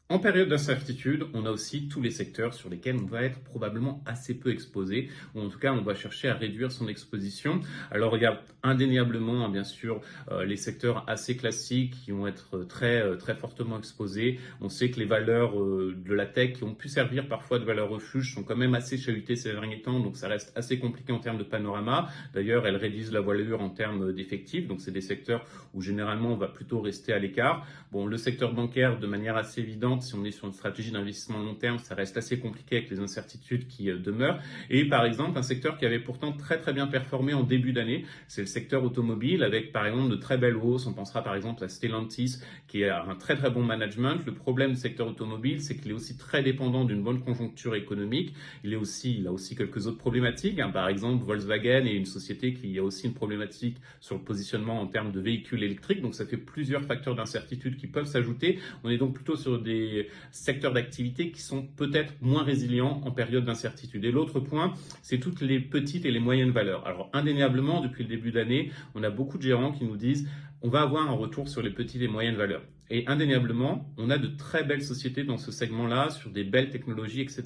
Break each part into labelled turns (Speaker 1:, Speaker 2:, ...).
Speaker 1: En période d'incertitude, on a aussi tous les secteurs sur lesquels on va être probablement assez peu exposé, ou en tout cas on va chercher à réduire son exposition. Alors il y a indéniablement, bien sûr, les secteurs assez classiques qui vont être très fortement exposés. On sait que les valeurs de la tech qui ont pu servir parfois de valeurs refuge sont quand même assez chahutées ces derniers temps, donc ça reste assez compliqué en termes de panorama. D'ailleurs, elles réduisent la voilure en termes d'effectifs, donc c'est des secteurs où généralement on va plutôt rester à l'écart. Bon, le secteur bancaire, de manière assez évidente, si on est sur une stratégie d'investissement long terme, ça reste assez compliqué avec les incertitudes qui demeurent. Et par exemple, un secteur qui avait pourtant très bien performé en début d'année, c'est le secteur automobile avec par exemple de très belles hausses. On pensera par exemple à Stellantis qui a un très bon management. Le problème du secteur automobile, c'est qu'il est aussi très dépendant d'une bonne conjoncture économique. Il a aussi quelques autres problématiques, hein. Par exemple, Volkswagen est une société qui a aussi une problématique sur le positionnement en termes de véhicules électriques. Donc ça fait plusieurs facteurs d'incertitude qui peuvent s'ajouter. On est donc plutôt sur des secteurs d'activité qui sont peut-être moins résilients en période d'incertitude. Et l'autre point, c'est toutes les petites et les moyennes valeurs. Alors indéniablement, depuis le début d'année, on a beaucoup de gérants qui nous disent on va avoir un retour sur les petites et moyennes valeurs. Et indéniablement, on a de très belles sociétés dans ce segment-là, sur des belles technologies, etc.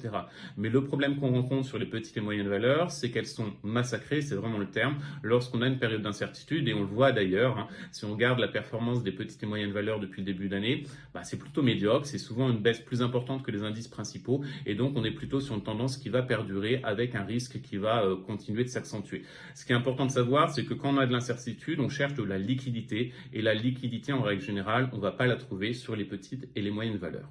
Speaker 1: Mais le problème qu'on rencontre sur les petites et moyennes valeurs, c'est qu'elles sont massacrées, c'est vraiment le terme, lorsqu'on a une période d'incertitude. Et on le voit d'ailleurs, hein, si on regarde la performance des petites et moyennes valeurs depuis le début de l'année, c'est plutôt médiocre, c'est souvent une baisse plus importante que les indices principaux. Et donc, on est plutôt sur une tendance qui va perdurer avec un risque qui va continuer de s'accentuer. Ce qui est important de savoir, c'est que quand on a de l'incertitude, on cherche de la liquidité. Et la liquidité, en règle générale, on ne va pas la trouver sur les petites et les moyennes valeurs.